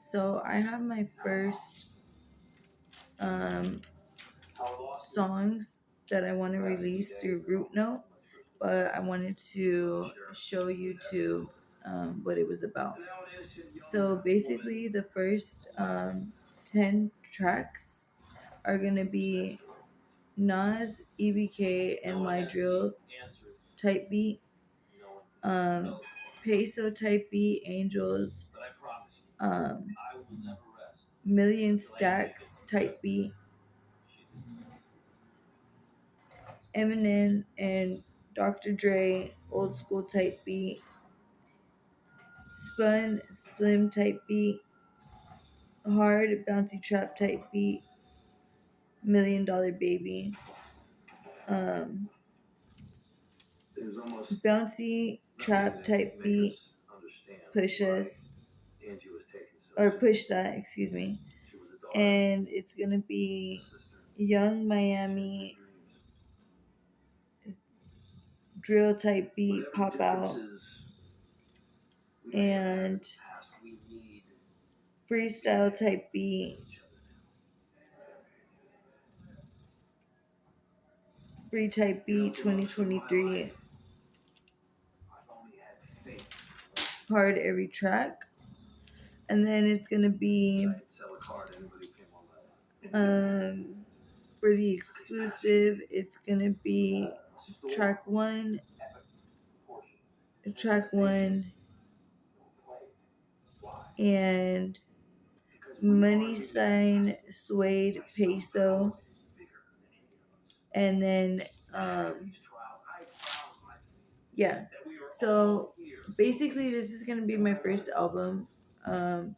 So I have my first um, songs that I want to release through Root Note, but I wanted to show YouTube what it was about. So basically, the first 10 tracks are going to be Nas, EBK, and My Drill type beat, um, Peso type beat, Angels, um, Million Stacks type beat, Eminem and Dr. Dre old school type beat, Spun Slim type beat, Hard bouncy trap type beat, $1 million Baby, um, bouncy trap type beat, Pushes or Push That, excuse me, and it's gonna be Young Miami drill type beat, Pop Out, and freestyle type beat, Free type beat 2023, Hard every track, and then it's gonna be um for the exclusive, it's gonna be track one, track one, and Money Sign Suede Peso, and then yeah. So basically, this is gonna be my first album. Um,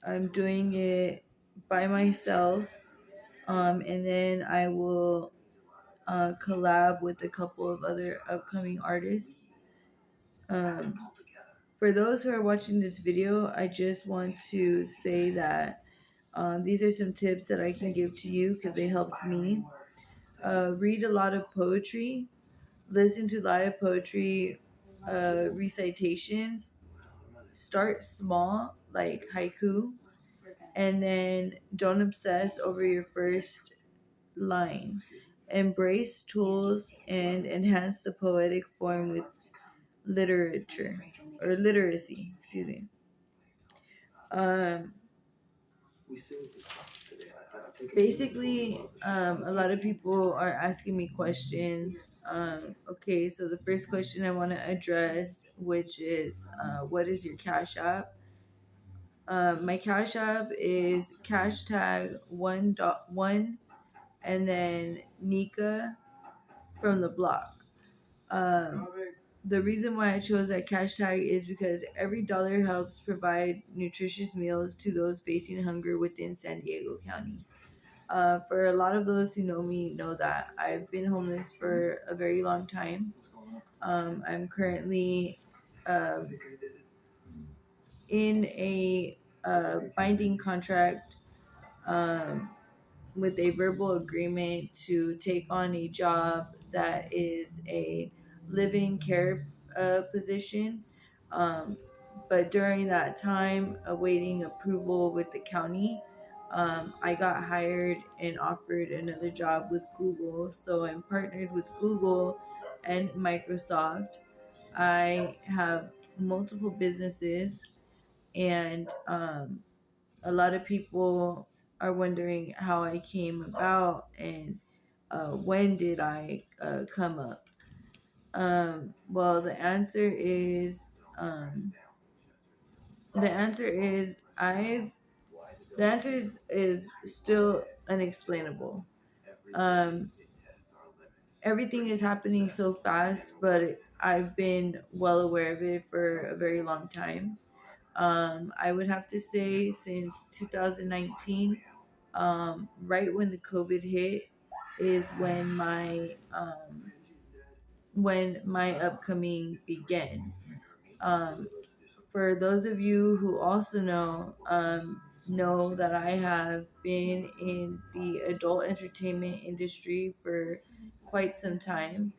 I'm doing it by myself, and then I will collab with a couple of other upcoming artists. Um, for those who are watching this video, I just want to say that these are some tips that I can give to you because they helped me. Read a lot of poetry, listen to live poetry recitations, start small, like haiku, and then don't obsess over your first line. Embrace tools and enhance the poetic form with literature or literacy, excuse me. Um, basically, a lot of people are asking me questions. Okay, so the first question I want to address, which is, what is your Cash App? My Cash App is cash tag one and then Nika from the block. Um, the reason why I chose that cash tag is because every dollar helps provide nutritious meals to those facing hunger within San Diego County. For a lot of those who know me, know that I've been homeless for a very long time. I'm currently um, in a binding contract um, with a verbal agreement to take on a job that is a living care position. Um, but during that time, awaiting approval with the county, I got hired and offered another job with Google. So I'm partnered with Google and Microsoft. I have multiple businesses, and a lot of people are wondering how I came about and when did I come up. Well, um, the answer is is still unexplainable. Um, everything is happening so fast, but I've been well aware of it for a very long time. I would have to say since 2019, right when the COVID hit, is when my upcoming began. Um, for those of you who also know that I have been in the adult entertainment industry for quite some time.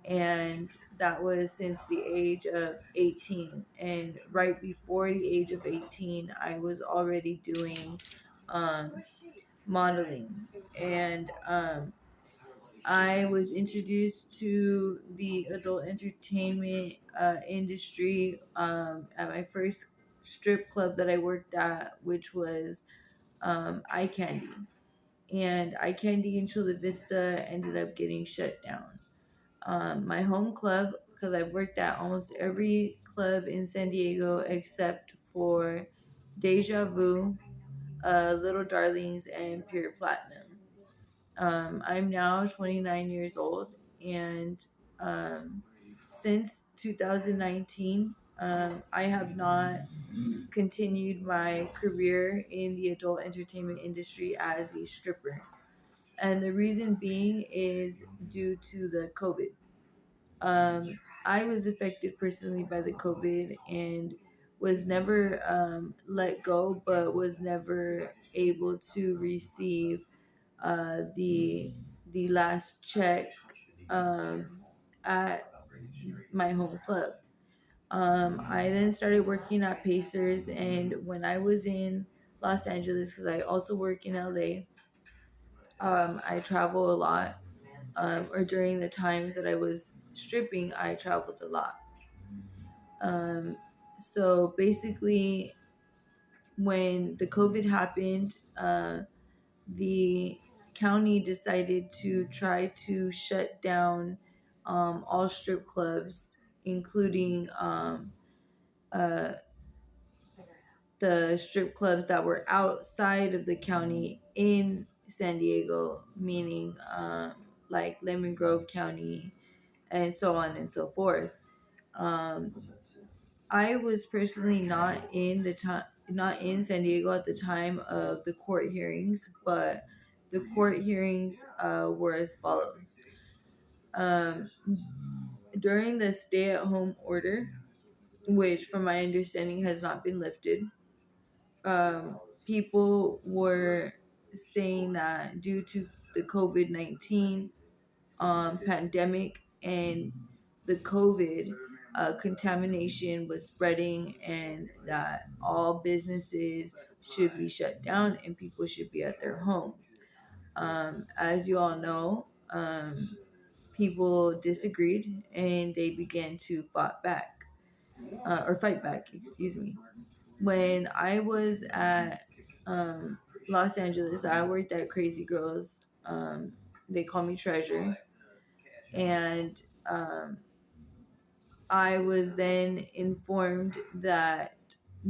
and that was since the age of 18. And right before the age of 18, I was already doing um, modeling. And I was introduced to the adult entertainment industry at my first strip club that I worked at, which was Eye Candy. And Eye Candy in Chula Vista ended up getting shut down. My home club, because I've worked at almost every club in San Diego except for Deja Vu, Little Darlings, and Pure Platinum. I'm now 29 years old, and um, since 2019, I have not continued my career in the adult entertainment industry as a stripper. And the reason being is due to the COVID. I was affected personally by the COVID and was never let go, but was never able to receive the last check um, at my home club. I then started working at Pacers, and when I was in Los Angeles, because I also work in LA, I travel a lot. Or during the times that I was stripping, I traveled a lot. Um, so basically, when the COVID happened, the county decided to try to shut down all strip clubs, including uh, the strip clubs that were outside of the county in San Diego, meaning like Lemon Grove County and so on and so forth. Um, I was personally not in San Diego at the time of the court hearings, but the court hearings were as follows. Um, During the stay-at-home order, which, from my understanding, has not been lifted, people were saying that due to the COVID-19 pandemic and the COVID contamination was spreading, and that all businesses should be shut down and people should be at their homes. As you all know, people disagreed and they began to fight back, excuse me. When I was at Los Angeles, I worked at Crazy Girls. They call me Treasure. And I was then informed that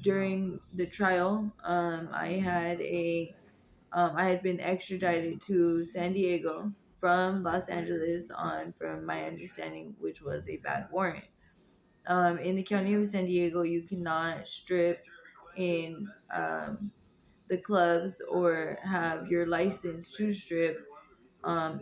during the trial, I had been extradited to San Diego from Los Angeles on, from my understanding, which was a bad warrant. In the county of San Diego, you cannot strip in the clubs or have your license to strip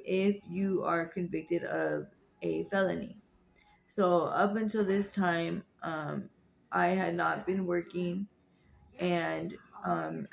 if you are convicted of a felony. So up until this time, I had not been working, and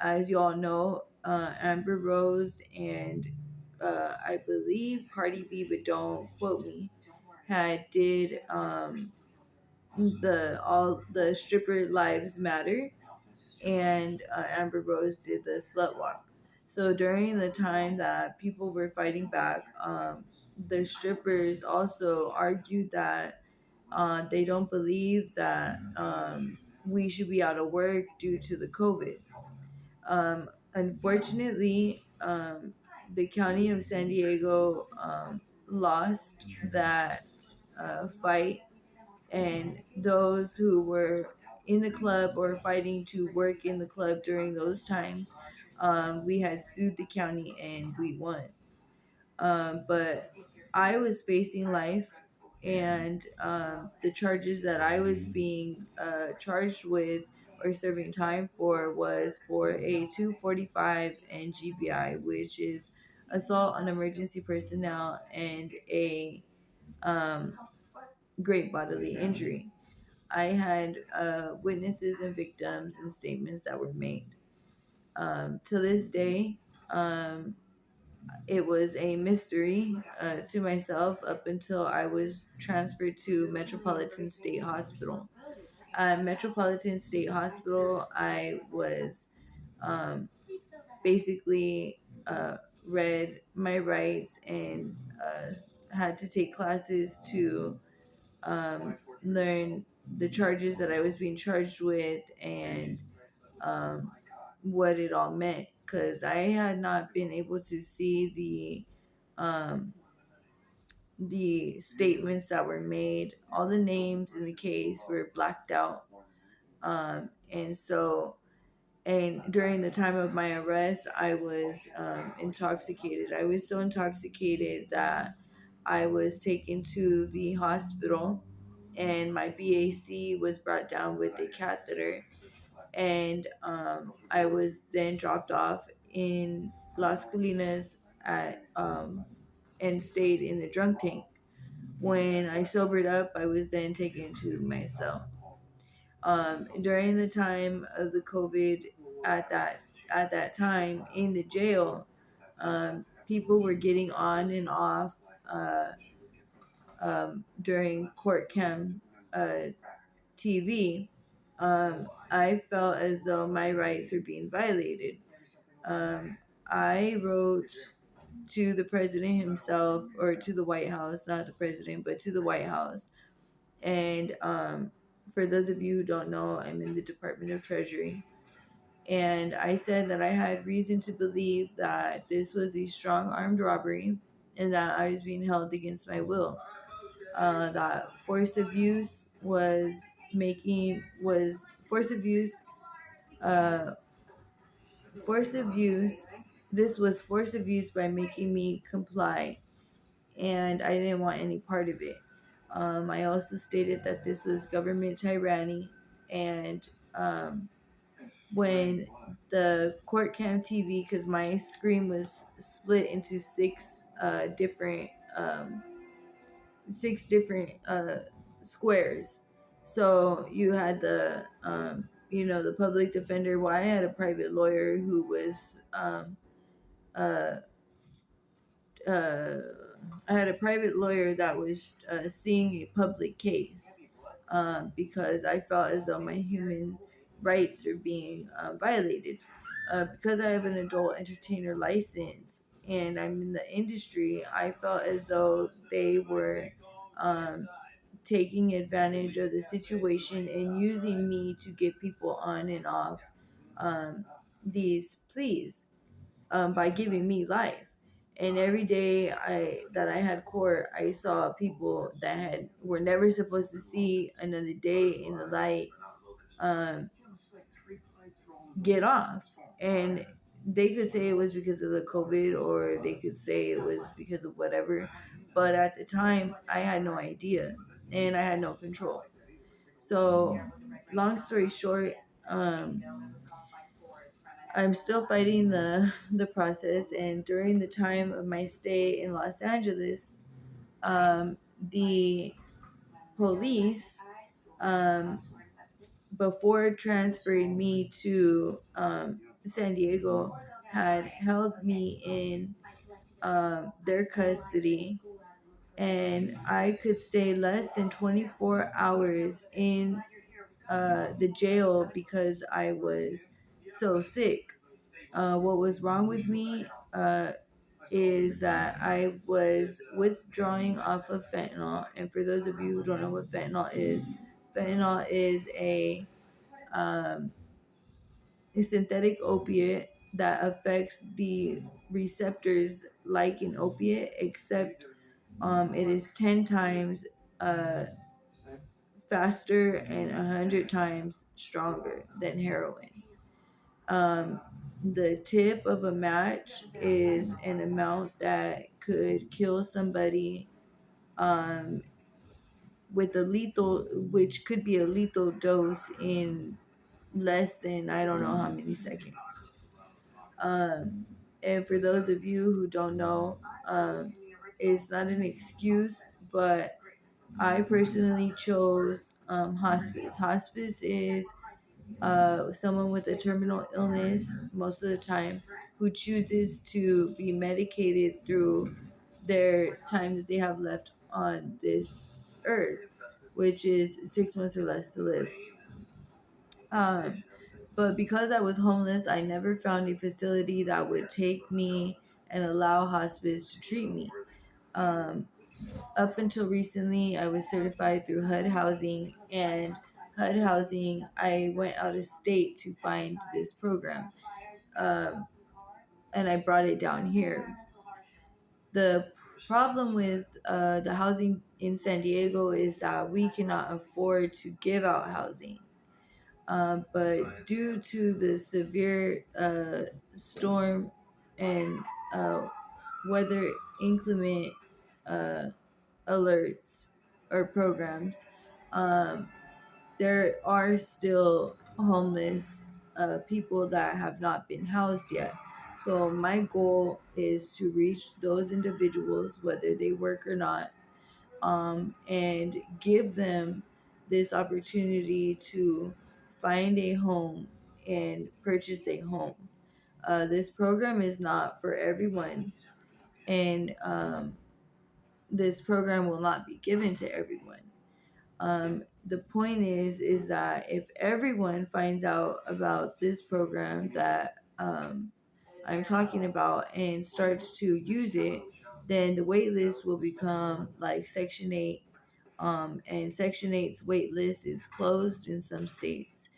as you all know, Amber Rose and I believe Cardi B, but don't quote me, had did the all the stripper lives matter, and Amber Rose did the slut walk. So during the time that people were fighting back, the strippers also argued that they don't believe that we should be out of work due to the COVID. Unfortunately, the county of San Diego lost that fight, and those who were in the club or fighting to work in the club during those times, we had sued the county and we won. But I was facing life, and the charges that I was being charged with or serving time for was for a 245 and GBI, which is assault on emergency personnel, and a um, great bodily injury. I had witnesses and victims and statements that were made. To this day, um, it was a mystery to myself up until I was transferred to Metropolitan State Hospital. At Metropolitan State Hospital, I was um, basically read my rights and had to take classes to learn the charges that I was being charged with and um, what it all meant. Because I had not been able to see the statements that were made. All the names in the case were blacked out. And so, and during the time of my arrest, I was intoxicated. I was so intoxicated that I was taken to the hospital, and my BAC was brought down with a catheter. And I was then dropped off in Las Colinas and stayed in the drunk tank. When I sobered up, I was then taken to my cell. During the time of the COVID, at that time in the jail, people were getting on and off during court cam TV. I felt as though my rights were being violated. I wrote to the president himself, or to the White House, not the president, but to the White House. And for those of you who don't know, I'm in the Department of Treasury. And I said that I had reason to believe that this was a strong armed robbery and that I was being held against my will. That force of use, uh, force of use. This was force of use by making me comply, and I didn't want any part of it. I also stated that this was government tyranny, and when the court cam TV, because my screen was split into six different squares. So you had the public defender. Well, I had a private lawyer who was uh, uh, I had a private lawyer that was seeing a public case because I felt as though my human rights were being violated. Because I have an adult entertainer license and I'm in the industry, I felt as though they were um, taking advantage of the situation and using me to get people on and off um, these pleas by giving me life. And every day that I had court, I saw people that were never supposed to see another day in the light um, get off. And they could say it was because of the COVID, or they could say it was because of whatever. But at the time, I had no idea and I had no control. So, long story short, um, I'm still fighting the process. And during the time of my stay in Los Angeles, the police, um, before transferring me to San Diego, had held me in their custody, and I could stay less than 24 hours in the jail because I was so sick. What was wrong with me is that I was withdrawing off of fentanyl. And for those of you who don't know what fentanyl is um, a synthetic opiate that affects the receptors like an opiate, except it is 10 times uh, faster and 100 times stronger than heroin. Um, the tip of a match is an amount that could kill somebody um, which could be a lethal dose in less than I don't know how many seconds. And for those of you who don't know, it's not an excuse, but I personally chose hospice. Hospice is someone with a terminal illness most of the time who chooses to be medicated through their time that they have left on this earth, which is 6 months or less to live. Um, but because I was homeless, I never found a facility that would take me and allow hospice to treat me. Um, Up until recently, I was certified through HUD Housing, and HUD Housing, I went out of state to find this program, um, and I brought it down here. The problem with the housing in San Diego is that we cannot afford to give out housing. But due to the severe storm and uh, weather inclement uh, alerts or programs, um, there are still homeless people that have not been housed yet. So my goal is to reach those individuals, whether they work or not, and give them this opportunity to find a home and purchase a home. This program is not for everyone, and this program will not be given to everyone. The point is that if everyone finds out about this program that I'm talking about and starts to use it, then the wait list will become like Section 8. And Section 8's wait list is closed in some states.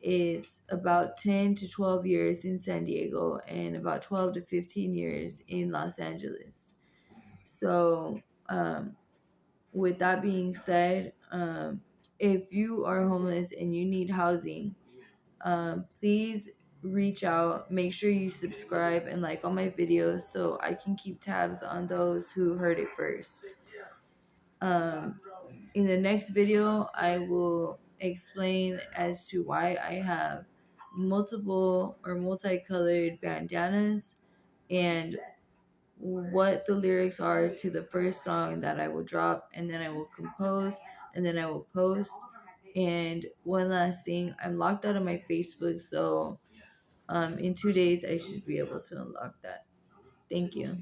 It's about 10 to 12 years in San Diego and about 12 to 15 years in Los Angeles. So, with that being said, if you are homeless and you need housing, please reach out. Make sure you subscribe and like all my videos so I can keep tabs on those who heard it first. Um, in the next video, I will explain as to why I have multiple or multicolored bandanas and what the lyrics are to the first song that I will drop, and then I will compose, and then I will post. And one last thing, I'm locked out of my Facebook, so in 2 days I should be able to unlock that. Thank you.